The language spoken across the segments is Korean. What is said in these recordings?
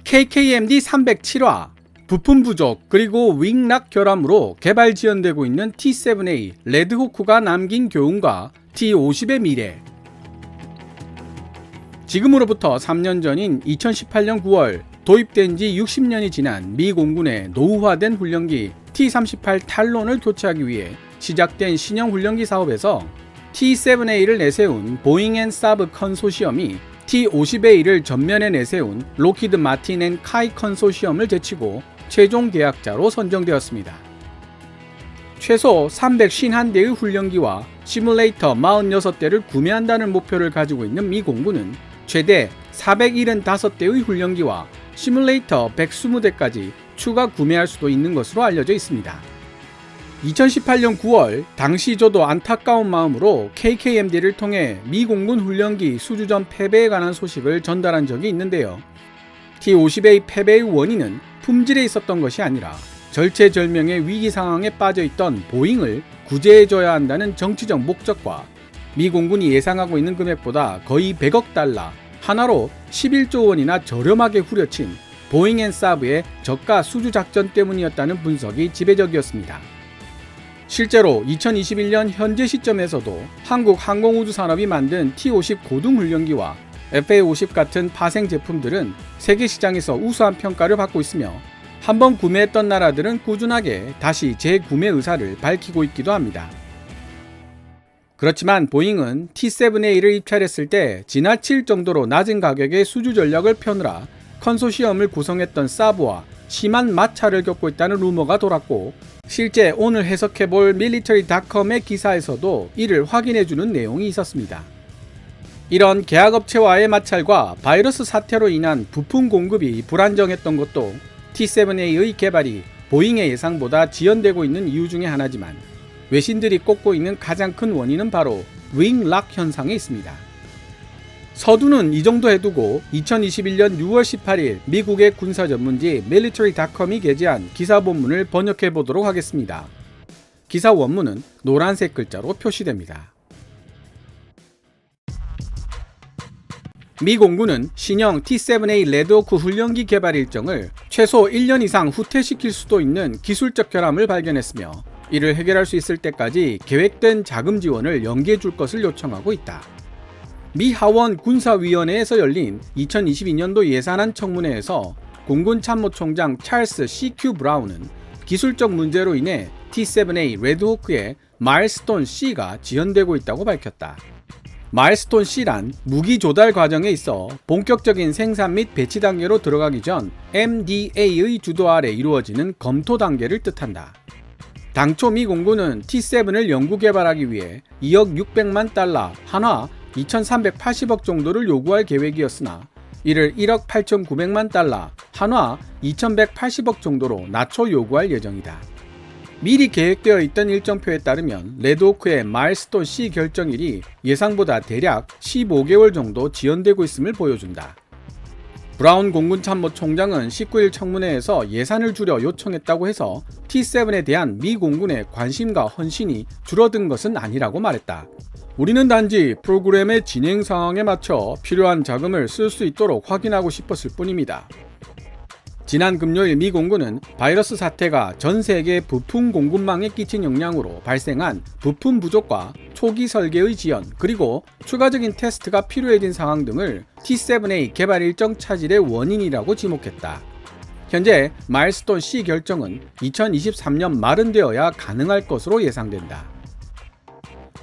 KKMD 307화 부품 부족 그리고 윙락 결함으로 개발 지연되고 있는 T7A 레드호크가 남긴 교훈과 T50의 미래. 지금으로부터 3년 전인 2018년 9월 도입된 지 60년이 지난 미 공군의 노후화된 훈련기 T-38 탈론을 교체하기 위해 시작된 신형 훈련기 사업에서 T7A를 내세운 보잉 앤 사브 컨소시엄이 T50A를 전면에 내세운 록히드 마틴 앤 카이 컨소시엄을 제치고 최종 계약자로 선정되었습니다. 최소 351대의 훈련기와 시뮬레이터 46대를 구매한다는 목표를 가지고 있는 미 공군은 최대 475대의 훈련기와 시뮬레이터 120대까지 추가 구매할 수도 있는 것으로 알려져 있습니다. 2018년 9월 당시 저도 안타까운 마음으로 KKMD를 통해 미 공군 훈련기 수주전 패배에 관한 소식을 전달한 적이 있는데요. T50A 패배의 원인은 품질에 있었던 것이 아니라 절체절명의 위기 상황에 빠져있던 보잉을 구제해줘야 한다는 정치적 목적과 미 공군이 예상하고 있는 금액보다 거의 100억 달러, 하나로 11조 원이나 저렴하게 후려친 보잉 앤 사브의 저가 수주 작전 때문이었다는 분석이 지배적이었습니다. 실제로 2021년 현재 시점에서도 한국 항공우주산업이 만든 T50 고등훈련기와 FA50 같은 파생 제품들은 세계 시장에서 우수한 평가를 받고 있으며 한번 구매했던 나라들은 꾸준하게 다시 재구매 의사를 밝히고 있기도 합니다. 그렇지만 보잉은 T7A를 입찰했을 때 지나칠 정도로 낮은 가격의 수주 전략을 펴느라 컨소시엄을 구성했던 사브와 심한 마찰을 겪고 있다는 루머가 돌았고, 실제 오늘 해석해볼 밀리터리.com의 기사에서도 이를 확인해주는 내용이 있었습니다. 이런 계약업체와의 마찰과 바이러스 사태로 인한 부품 공급이 불안정했던 것도 T7A의 개발이 보잉의 예상보다 지연되고 있는 이유 중에 하나지만, 외신들이 꼽고 있는 가장 큰 원인은 바로 윙락 현상에 있습니다. 서두는 이 정도 해두고 2021년 6월 18일 미국의 군사 전문지 military.com이 게재한 기사 본문을 번역해 보도록 하겠습니다. 기사 원문은 노란색 글자로 표시됩니다. 미 공군은 신형 T7A 레드호크 훈련기 개발 일정을 최소 1년 이상 후퇴시킬 수도 있는 기술적 결함을 발견했으며, 이를 해결할 수 있을 때까지 계획된 자금 지원을 연기해 줄 것을 요청하고 있다. 미 하원 군사위원회에서 열린 2022년도 예산안 청문회에서 공군 참모총장 찰스 C.Q. 브라운은 기술적 문제로 인해 T7A 레드호크의 마일스톤 C가 지연되고 있다고 밝혔다. 마일스톤 C란 무기 조달 과정에 있어 본격적인 생산 및 배치 단계로 들어가기 전 MDA의 주도 아래 이루어지는 검토 단계를 뜻한다. 당초 미 공군은 T7을 연구 개발하기 위해 2억 600만 달러, 한화 2,380억 정도를 요구할 계획이었으나 이를 1억 8,900만 달러, 한화 2,180억 정도로 낮춰 요구할 예정이다. 미리 계획되어 있던 일정표에 따르면 레드호크의 마일스톤 C 결정일이 예상보다 대략 15개월 정도 지연되고 있음을 보여준다. 브라운 공군 참모총장은 19일 청문회에서 예산을 줄여 요청했다고 해서 T7에 대한 미 공군의 관심과 헌신이 줄어든 것은 아니라고 말했다. 우리는 단지 프로그램의 진행 상황에 맞춰 필요한 자금을 쓸 수 있도록 확인하고 싶었을 뿐입니다. 지난 금요일 미 공군은 바이러스 사태가 전 세계 부품 공급망에 끼친 영향으로 발생한 부품 부족과 초기 설계의 지연, 그리고 추가적인 테스트가 필요해진 상황 등을 T7A 개발 일정 차질의 원인이라고 지목했다. 현재 마일스톤 C 결정은 2023년 말은 되어야 가능할 것으로 예상된다.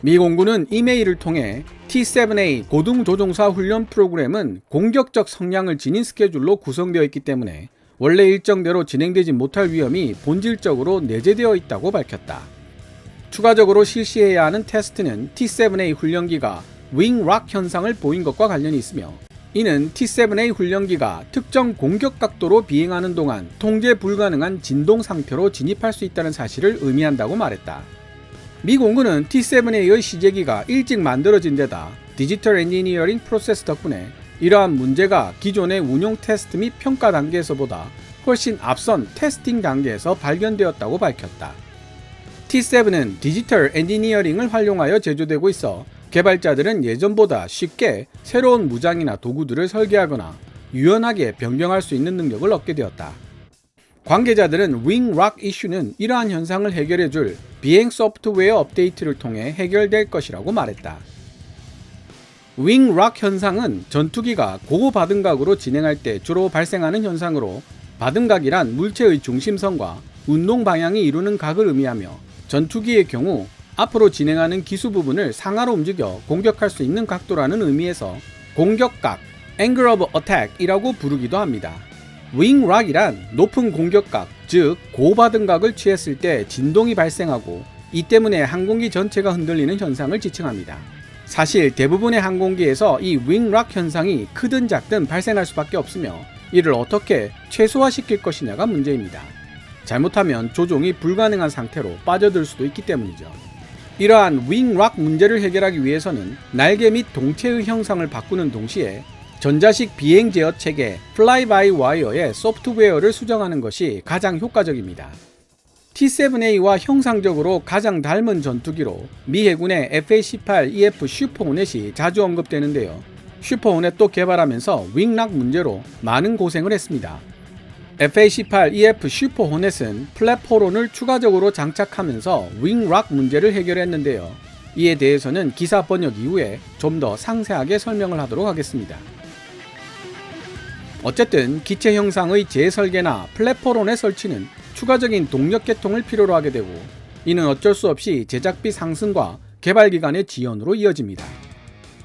미 공군은 이메일을 통해 T7A 고등조종사 훈련 프로그램은 공격적 성향을 지닌 스케줄로 구성되어 있기 때문에 원래 일정대로 진행되지 못할 위험이 본질적으로 내재되어 있다고 밝혔다. 추가적으로 실시해야 하는 테스트는 T7A 훈련기가 윙락 현상을 보인 것과 관련이 있으며, 이는 T7A 훈련기가 특정 공격 각도로 비행하는 동안 통제 불가능한 진동 상태로 진입할 수 있다는 사실을 의미한다고 말했다. 미 공군은 T7A의 시제기가 일찍 만들어진 데다 디지털 엔지니어링 프로세스 덕분에 이러한 문제가 기존의 운용 테스트 및 평가 단계에서보다 훨씬 앞선 테스팅 단계에서 발견되었다고 밝혔다. T7은 디지털 엔지니어링을 활용하여 제조되고 있어 개발자들은 예전보다 쉽게 새로운 무장이나 도구들을 설계하거나 유연하게 변경할 수 있는 능력을 얻게 되었다. 관계자들은 윙락 이슈는 이러한 현상을 해결해줄 비행 소프트웨어 업데이트를 통해 해결될 것이라고 말했다. 윙락 현상은 전투기가 고바등각으로 진행할 때 주로 발생하는 현상으로, 바등각이란 물체의 중심선과 운동 방향이 이루는 각을 의미하며 전투기의 경우 앞으로 진행하는 기수 부분을 상하로 움직여 공격할 수 있는 각도라는 의미에서 공격각, angle of attack이라고 부르기도 합니다. 윙락이란 높은 공격각, 즉 고바등각을 취했을 때 진동이 발생하고 이 때문에 항공기 전체가 흔들리는 현상을 지칭합니다. 사실 대부분의 항공기에서 이 윙락 현상이 크든 작든 발생할 수밖에 없으며 이를 어떻게 최소화시킬 것이냐가 문제입니다. 잘못하면 조종이 불가능한 상태로 빠져들 수도 있기 때문이죠. 이러한 윙락 문제를 해결하기 위해서는 날개 및 동체의 형상을 바꾸는 동시에 전자식 비행 제어 체계 플라이-바이-와이어의 소프트웨어를 수정하는 것이 가장 효과적입니다. T-7A와 형상적으로 가장 닮은 전투기로 미 해군의 FA-18EF 슈퍼호넷이 자주 언급되는데요. 슈퍼호넷도 개발하면서 윙락 문제로 많은 고생을 했습니다. FA-18EF 슈퍼호넷은 플랫포론을 추가적으로 장착하면서 윙락 문제를 해결했는데요. 이에 대해서는 기사 번역 이후에 좀 더 상세하게 설명을 하도록 하겠습니다. 어쨌든 기체 형상의 재설계나 플랫포론의 설치는 추가적인 동력 개통을 필요로 하게 되고, 이는 어쩔 수 없이 제작비 상승과 개발 기간의 지연으로 이어집니다.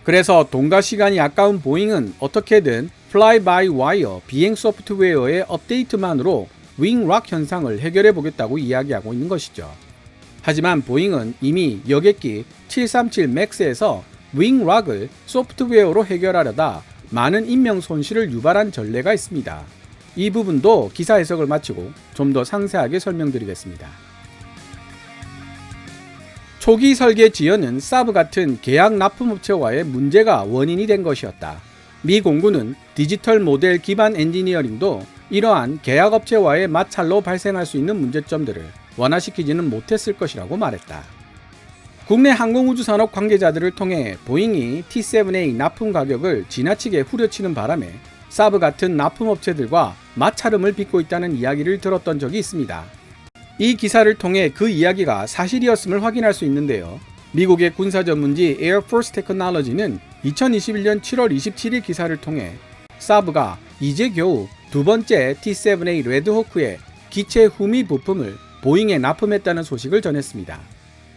그래서 돈과 시간이 아까운 보잉은 어떻게든 플라이-바이-와이어 비행 소프트웨어의 업데이트만으로 윙락 현상을 해결해 보겠다고 이야기하고 있는 것이죠. 하지만 보잉은 이미 여객기 737 맥스에서 윙락을 소프트웨어로 해결하려다 많은 인명 손실을 유발한 전례가 있습니다. 이 부분도 기사 해석을 마치고 좀 더 상세하게 설명드리겠습니다. 초기 설계 지연은 사브 같은 계약 납품업체와의 문제가 원인이 된 것이었다. 미 공군은 디지털 모델 기반 엔지니어링도 이러한 계약업체와의 마찰로 발생할 수 있는 문제점들을 완화시키지는 못했을 것이라고 말했다. 국내 항공우주산업 관계자들을 통해 보잉이 T-7A 납품 가격을 지나치게 후려치는 바람에 사브 같은 납품업체들과 마찰음을 빚고 있다는 이야기를 들었던 적이 있습니다. 이 기사를 통해 그 이야기가 사실이었음을 확인할 수 있는데요. 미국의 군사 전문지 Air Force Technology는 2021년 7월 27일 기사를 통해 사브가 이제 겨우 두 번째 T-7A 레드호크의 기체 후미 부품을 보잉에 납품했다는 소식을 전했습니다.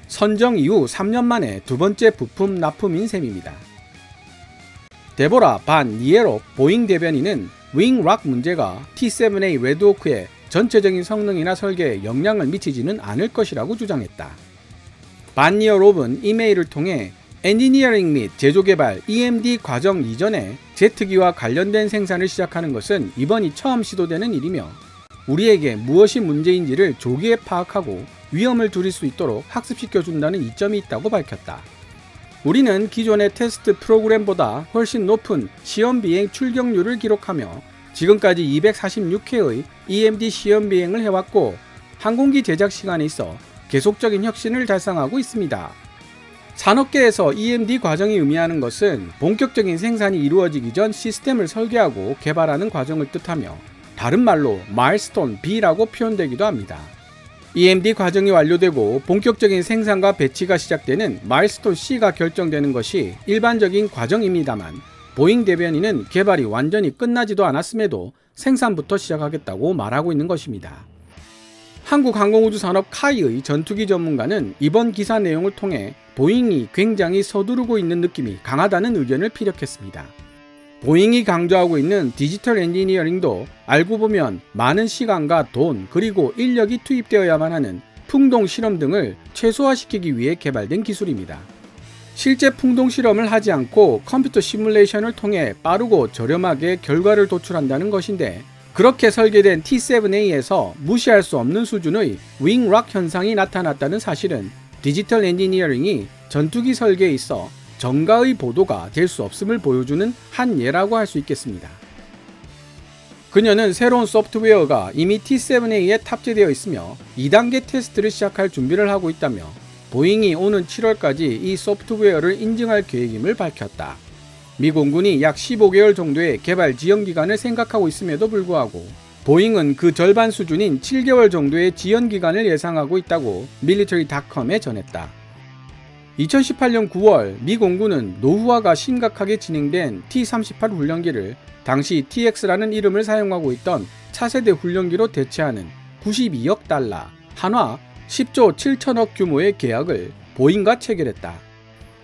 선정 이후 3년 만에 두 번째 부품 납품인 셈입니다. 데보라 반 니에로 보잉 대변인은 윙락 문제가 T-7A 레드호크의 전체적인 성능이나 설계에 영향을 미치지는 않을 것이라고 주장했다. 반 니에롭은 이메일을 통해 엔지니어링 및 제조 개발 EMD 과정 이전에 제트기와 관련된 생산을 시작하는 것은 이번이 처음 시도되는 일이며 우리에게 무엇이 문제인지를 조기에 파악하고 위험을 줄일 수 있도록 학습시켜준다는 이점이 있다고 밝혔다. 우리는 기존의 테스트 프로그램보다 훨씬 높은 시험 비행 출격률을 기록하며 지금까지 246회의 EMD 시험 비행을 해왔고 항공기 제작 시간에 있어 계속적인 혁신을 달성하고 있습니다. 산업계에서 EMD 과정이 의미하는 것은 본격적인 생산이 이루어지기 전 시스템을 설계하고 개발하는 과정을 뜻하며 다른 말로 마일스톤 B라고 표현되기도 합니다. EMD 과정이 완료되고 본격적인 생산과 배치가 시작되는 마일스톤 C가 결정되는 것이 일반적인 과정입니다만 보잉 대변인은 개발이 완전히 끝나지도 않았음에도 생산부터 시작하겠다고 말하고 있는 것입니다. 한국항공우주산업 카이의 전투기 전문가는 이번 기사 내용을 통해 보잉이 굉장히 서두르고 있는 느낌이 강하다는 의견을 피력했습니다. 보잉이 강조하고 있는 디지털 엔지니어링도 알고 보면 많은 시간과 돈 그리고 인력이 투입되어야만 하는 풍동 실험 등을 최소화시키기 위해 개발된 기술입니다. 실제 풍동 실험을 하지 않고 컴퓨터 시뮬레이션을 통해 빠르고 저렴하게 결과를 도출한다는 것인데 그렇게 설계된 T-7A에서 무시할 수 없는 수준의 윙락 현상이 나타났다는 사실은 디지털 엔지니어링이 전투기 설계에 있어 정가의 보도가 될 수 없음을 보여주는 한 예라고 할 수 있겠습니다. 그녀는 새로운 소프트웨어가 이미 T-7A에 탑재되어 있으며 2단계 테스트를 시작할 준비를 하고 있다며 보잉이 오는 7월까지 이 소프트웨어를 인증할 계획임을 밝혔다. 미 공군이 약 15개월 정도의 개발 지연 기간을 생각하고 있음에도 불구하고 보잉은 그 절반 수준인 7개월 정도의 지연 기간을 예상하고 있다고 밀리터리닷컴에 전했다. 2018년 9월 미 공군은 노후화가 심각하게 진행된 T-38 훈련기를 당시 TX라는 이름을 사용하고 있던 차세대 훈련기로 대체하는 92억 달러, 한화 10조 7천억 규모의 계약을 보잉과 체결했다.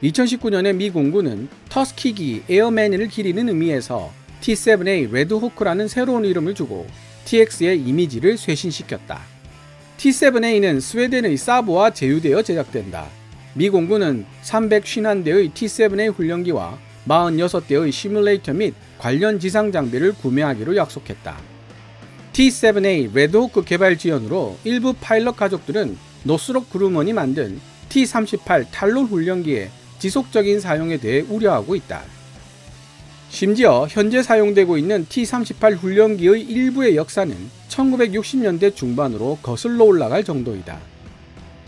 2019년에 미 공군은 터스키기 에어맨을 기리는 의미에서 T-7A 레드호크라는 새로운 이름을 주고 TX의 이미지를 쇄신시켰다. T-7A는 스웨덴의 사보와 제휴되어 제작된다. 미 공군은 351대의 T-7A 훈련기와 46대의 시뮬레이터 및 관련 지상 장비를 구매하기로 약속했다. T-7A 레드호크 개발 지연으로 일부 파일럿 가족들은 노스록 그루먼이 만든 T-38 탈론 훈련기의 지속적인 사용에 대해 우려하고 있다. 심지어 현재 사용되고 있는 T-38 훈련기의 일부의 역사는 1960년대 중반으로 거슬러 올라갈 정도이다.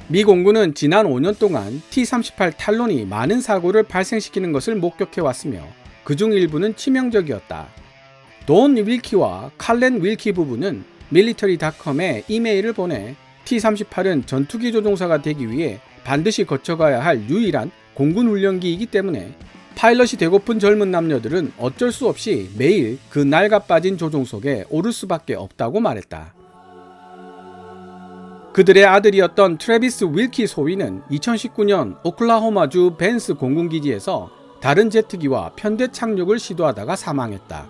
미 공군은 지난 5년 동안 T-38 탈론이 많은 사고를 발생시키는 것을 목격해왔으며 그중 일부는 치명적이었다. 돈 윌키와 칼렌 윌키 부부는 밀리터리닷컴에 이메일을 보내 T-38은 전투기 조종사가 되기 위해 반드시 거쳐가야 할 유일한 공군 훈련기이기 때문에 파일럿이 되고픈 젊은 남녀들은 어쩔 수 없이 매일 그 낡아빠진 조종석에 오를 수밖에 없다고 말했다. 그들의 아들이었던 트래비스 윌키 소위는 2019년 오클라호마주 벤스 공군기지에서 다른 제트기와 편대 착륙을 시도하다가 사망했다.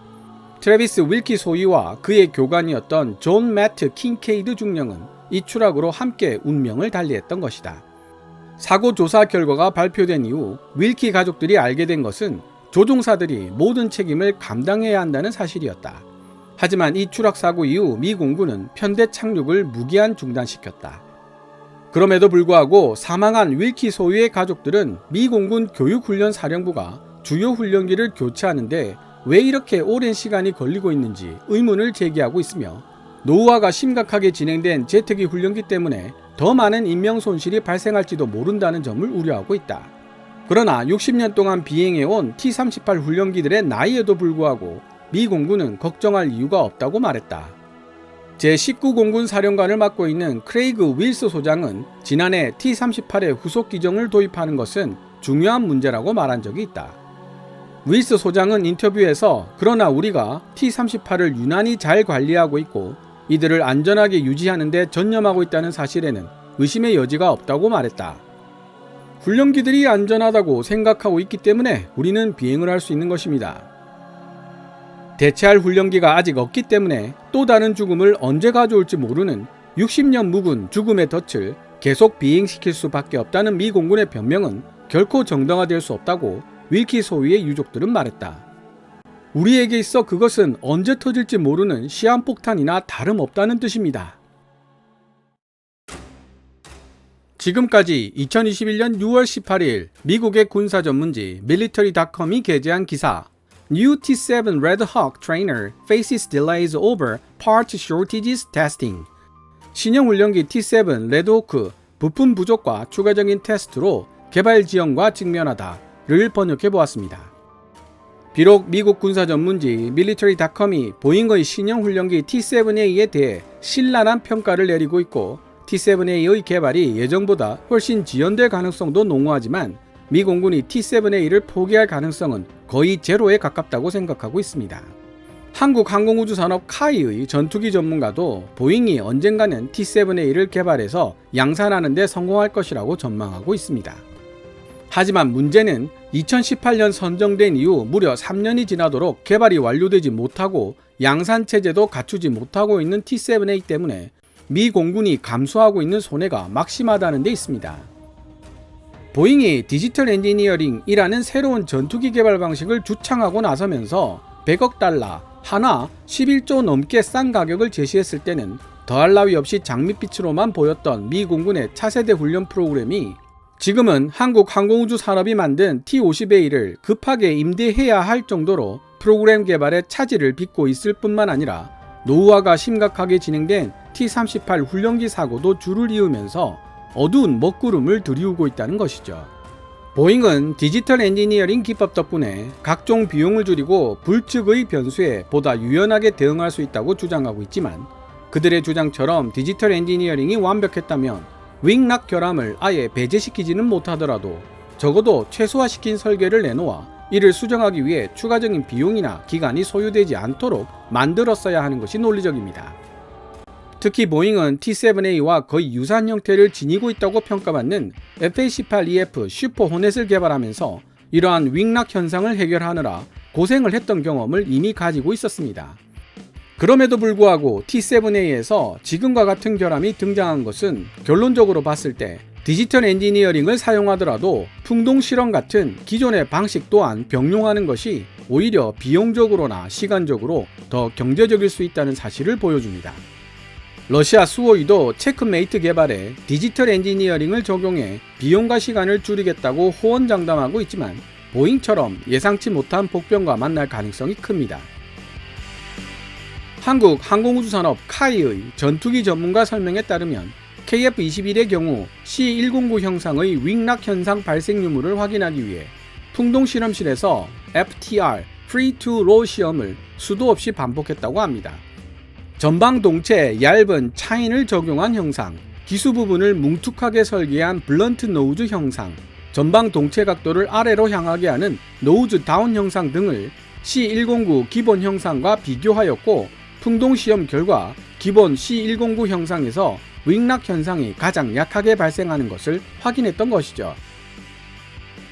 트래비스 윌키 소위와 그의 교관이었던 존 매트 킹케이드 중령은 이 추락으로 함께 운명을 달리했던 것이다. 사고 조사 결과가 발표된 이후 윌키 가족들이 알게 된 것은 조종사들이 모든 책임을 감당해야 한다는 사실이었다. 하지만 이 추락 사고 이후 미 공군은 편대 착륙을 무기한 중단시켰다. 그럼에도 불구하고 사망한 윌키 소유의 가족들은 미 공군 교육훈련 사령부가 주요 훈련기를 교체하는데 왜 이렇게 오랜 시간이 걸리고 있는지 의문을 제기하고 있으며 노후화가 심각하게 진행된 제트기 훈련기 때문에 더 많은 인명 손실이 발생할지도 모른다는 점을 우려하고 있다. 그러나 60년 동안 비행해온 T-38 훈련기들의 나이에도 불구하고 미 공군은 걱정할 이유가 없다고 말했다. 제19공군 사령관을 맡고 있는 크레이그 윌스 소장은 지난해 T-38의 후속 기종을 도입하는 것은 중요한 문제라고 말한 적이 있다. 윌스 소장은 인터뷰에서 그러나 우리가 T-38을 유난히 잘 관리하고 있고 이들을 안전하게 유지하는 데 전념하고 있다는 사실에는 의심의 여지가 없다고 말했다. 훈련기들이 안전하다고 생각하고 있기 때문에 우리는 비행을 할 수 있는 것입니다. 대체할 훈련기가 아직 없기 때문에 또 다른 죽음을 언제 가져올지 모르는 60년 묵은 죽음의 덫을 계속 비행시킬 수밖에 없다는 미 공군의 변명은 결코 정당화될 수 없다고 윌키 소위의 유족들은 말했다. 우리에게 있어 그것은 언제 터질지 모르는 시한폭탄이나 다름없다는 뜻입니다. 지금까지 2021년 6월 18일 미국의 군사 전문지 밀리터리닷컴이 게재한 기사 New T-7 Red Hawk trainer faces delays over part shortages testing. 신형 훈련기 T-7 레드호크 부품 부족과 추가적인 테스트로 개발 지연과 직면하다를 번역해 보았습니다. 비록 미국 군사 전문지 밀리터리닷컴이 보잉의 신형 훈련기 T-7A에 대해 신랄한 평가를 내리고 있고 T-7A의 개발이 예정보다 훨씬 지연될 가능성도 농후하지만 미 공군이 T-7A를 포기할 가능성은 거의 제로에 가깝다고 생각하고 있습니다. 한국항공우주산업 카이의 전투기 전문가도 보잉이 언젠가는 T-7A를 개발해서 양산하는 데 성공할 것이라고 전망하고 있습니다. 하지만 문제는 2018년 선정된 이후 무려 3년이 지나도록 개발이 완료되지 못하고 양산 체제도 갖추지 못하고 있는 T-7A 때문에 미 공군이 감수하고 있는 손해가 막심하다는 데 있습니다. 보잉이 디지털 엔지니어링이라는 새로운 전투기 개발 방식을 주창하고 나서면서 100억 달러, 한화 11조 넘게 싼 가격을 제시했을 때는 더할 나위 없이 장밋빛으로만 보였던 미 공군의 차세대 훈련 프로그램이 지금은 한국 항공우주 산업이 만든 T-50A를 급하게 임대해야 할 정도로 프로그램 개발에 차질을 빚고 있을 뿐만 아니라 노후화가 심각하게 진행된 T-38 훈련기 사고도 줄을 이으면서 어두운 먹구름을 들이우고 있다는 것이죠. 보잉은 디지털 엔지니어링 기법 덕분에 각종 비용을 줄이고 불측의 변수에 보다 유연하게 대응할 수 있다고 주장하고 있지만, 그들의 주장처럼 디지털 엔지니어링이 완벽했다면 윙락 결함을 아예 배제시키지는 못하더라도 적어도 최소화시킨 설계를 내놓아 이를 수정하기 위해 추가적인 비용이나 기간이 소요되지 않도록 만들었어야 하는 것이 논리적입니다. 특히 보잉은 T-7A와 거의 유사한 형태를 지니고 있다고 평가받는 FA-18EF 슈퍼 호넷을 개발하면서 이러한 윙락 현상을 해결하느라 고생을 했던 경험을 이미 가지고 있었습니다. 그럼에도 불구하고 T-7A에서 지금과 같은 결함이 등장한 것은 결론적으로 봤을 때 디지털 엔지니어링을 사용하더라도 풍동 실험 같은 기존의 방식 또한 병용하는 것이 오히려 비용적으로나 시간적으로 더 경제적일 수 있다는 사실을 보여줍니다. 러시아 수호이도 체크메이트 개발에 디지털 엔지니어링을 적용해 비용과 시간을 줄이겠다고 호언장담하고 있지만 보잉처럼 예상치 못한 복병과 만날 가능성이 큽니다. 한국 항공우주산업 카이의 전투기 전문가 설명에 따르면 KF-21의 경우 C109 형상의 윙락 현상 발생 유무를 확인하기 위해 풍동 실험실에서 FTR (Free to Roll) 시험을 수도 없이 반복했다고 합니다. 전방 동체 얇은 차인을 적용한 형상, 기수 부분을 뭉툭하게 설계한 블런트 노우즈 형상, 전방 동체 각도를 아래로 향하게 하는 노우즈 다운 형상 등을 C109 기본 형상과 비교하였고, 풍동 시험 결과 기본 C109 형상에서 윙락 현상이 가장 약하게 발생하는 것을 확인했던 것이죠.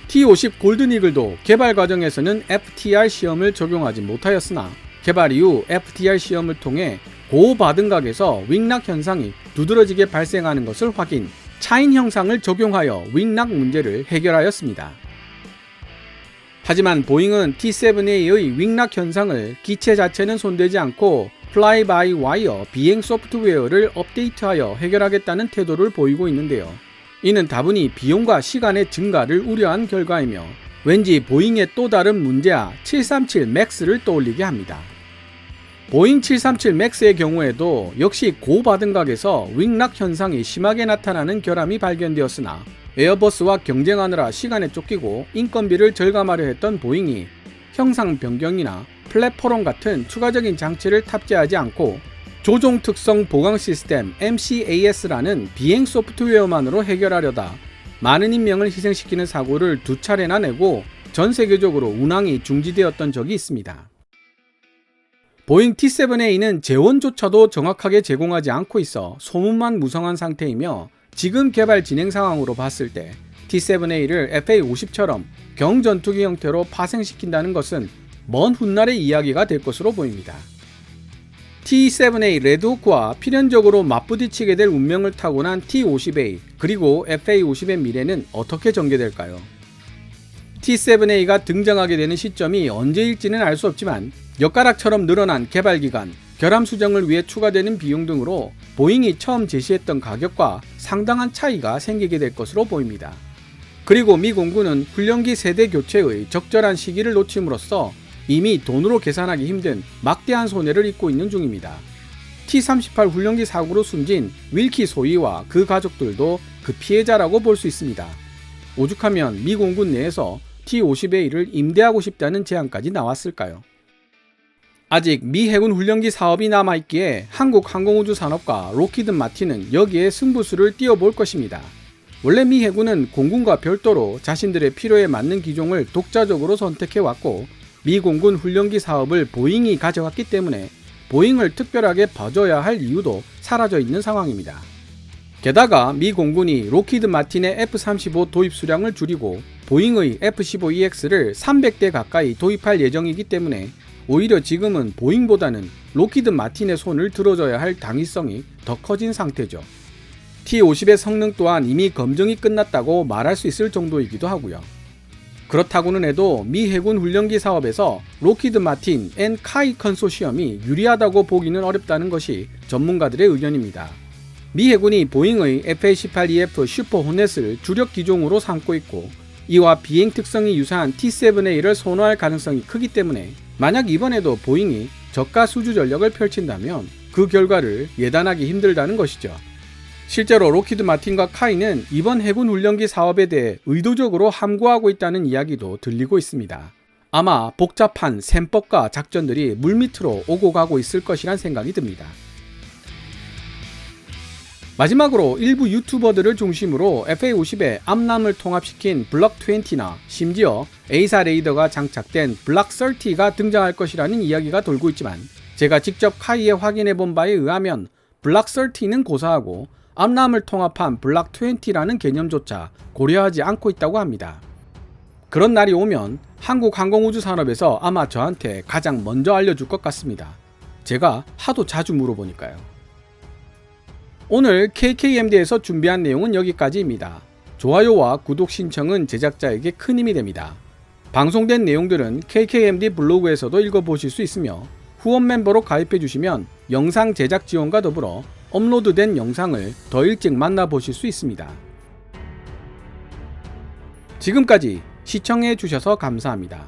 T-50 골든이글도 개발 과정에서는 FTR 시험을 적용하지 못하였으나 개발 이후 FTR 시험을 통해 고받은 각에서 윙락 현상이 두드러지게 발생하는 것을 확인, 차인 형상을 적용하여 윙락 문제를 해결하였습니다. 하지만 보잉은 T-7A의 윙락 현상을 기체 자체는 손대지 않고 플라이-바이-와이어 비행 소프트웨어를 업데이트하여 해결하겠다는 태도를 보이고 있는데요. 이는 다분히 비용과 시간의 증가를 우려한 결과이며 왠지 보잉의 또 다른 문제아 737 맥스를 떠올리게 합니다. 보잉 737 맥스의 경우에도 역시 고받은 각에서 윙락 현상이 심하게 나타나는 결함이 발견되었으나 에어버스와 경쟁하느라 시간에 쫓기고 인건비를 절감하려 했던 보잉이 형상 변경이나 플랫포럼 같은 추가적인 장치를 탑재하지 않고 조종 특성 보강 시스템 MCAS라는 비행 소프트웨어만으로 해결하려다 많은 인명을 희생시키는 사고를 2차례나 내고 전 세계적으로 운항이 중지되었던 적이 있습니다. 보잉 T-7A는 재원조차도 정확하게 제공하지 않고 있어 소문만 무성한 상태이며, 지금 개발 진행 상황으로 봤을 때 T-7A를 FA-50처럼 경전투기 형태로 파생시킨다는 것은 먼 훗날의 이야기가 될 것으로 보입니다. T-7A 레드호크와 필연적으로 맞부딪히게 될 운명을 타고난 T-50A 그리고 FA-50의 미래는 어떻게 전개될까요? T-7A가 등장하게 되는 시점이 언제일지는 알 수 없지만 엿가락처럼 늘어난 개발기간, 결함 수정을 위해 추가되는 비용 등으로 보잉이 처음 제시했던 가격과 상당한 차이가 생기게 될 것으로 보입니다. 그리고 미 공군은 훈련기 세대 교체의 적절한 시기를 놓침으로써 이미 돈으로 계산하기 힘든 막대한 손해를 입고 있는 중입니다. T-38 훈련기 사고로 숨진 윌키 소위와 그 가족들도 그 피해자라고 볼 수 있습니다. 오죽하면 미 공군 내에서 T-50A를 임대하고 싶다는 제안까지 나왔을까요? 아직 미 해군 훈련기 사업이 남아있기에 한국 항공우주 산업과 록히드 마틴은 여기에 승부수를 띄워볼 것입니다. 원래 미 해군은 공군과 별도로 자신들의 필요에 맞는 기종을 독자적으로 선택해왔고, 미 공군 훈련기 사업을 보잉이 가져갔기 때문에 보잉을 특별하게 봐줘야 할 이유도 사라져 있는 상황입니다. 게다가 미 공군이 록히드 마틴의 F-35 도입 수량을 줄이고 보잉의 F-15EX를 300대 가까이 도입할 예정이기 때문에 오히려 지금은 보잉보다는 록히드 마틴의 손을 들어줘야 할 당위성이 더 커진 상태죠. T-50의 성능 또한 이미 검증이 끝났다고 말할 수 있을 정도이기도 하고요. 그렇다고는 해도 미 해군 훈련기 사업에서 록히드 마틴 앤 카이 컨소시엄이 유리하다고 보기는 어렵다는 것이 전문가들의 의견입니다. 미 해군이 보잉의 FA-18EF 슈퍼 호넷을 주력 기종으로 삼고 있고, 이와 비행 특성이 유사한 T-7A를 선호할 가능성이 크기 때문에 만약 이번에도 보잉이 저가 수주 전력을 펼친다면 그 결과를 예단하기 힘들다는 것이죠. 실제로 록히드 마틴과 카이는 이번 해군 훈련기 사업에 대해 의도적으로 함구하고 있다는 이야기도 들리고 있습니다. 아마 복잡한 셈법과 작전들이 물밑으로 오고 가고 있을 것이란 생각이 듭니다. 마지막으로 일부 유튜버들을 중심으로 FA-50에 암람을 통합시킨 블럭 20나 심지어 A사 레이더가 장착된 블럭 30가 등장할 것이라는 이야기가 돌고 있지만 제가 직접 카이에 확인해본 바에 의하면 블럭 30는 고사하고 암람을 통합한 블럭 20라는 개념조차 고려하지 않고 있다고 합니다. 그런 날이 오면 한국 항공우주 산업에서 아마 저한테 가장 먼저 알려줄 것 같습니다. 제가 하도 자주 물어보니까요. 오늘 KKMD에서 준비한 내용은 여기까지입니다. 좋아요와 구독 신청은 제작자에게 큰 힘이 됩니다. 방송된 내용들은 KKMD 블로그에서도 읽어보실 수 있으며 후원 멤버로 가입해주시면 영상 제작 지원과 더불어 업로드된 영상을 더 일찍 만나보실 수 있습니다. 지금까지 시청해주셔서 감사합니다.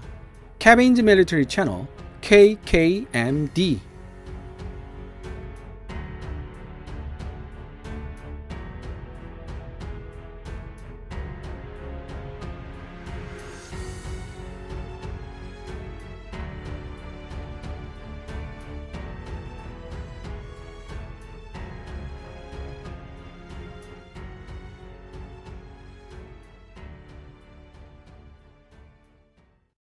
Cabins Military Channel KKMD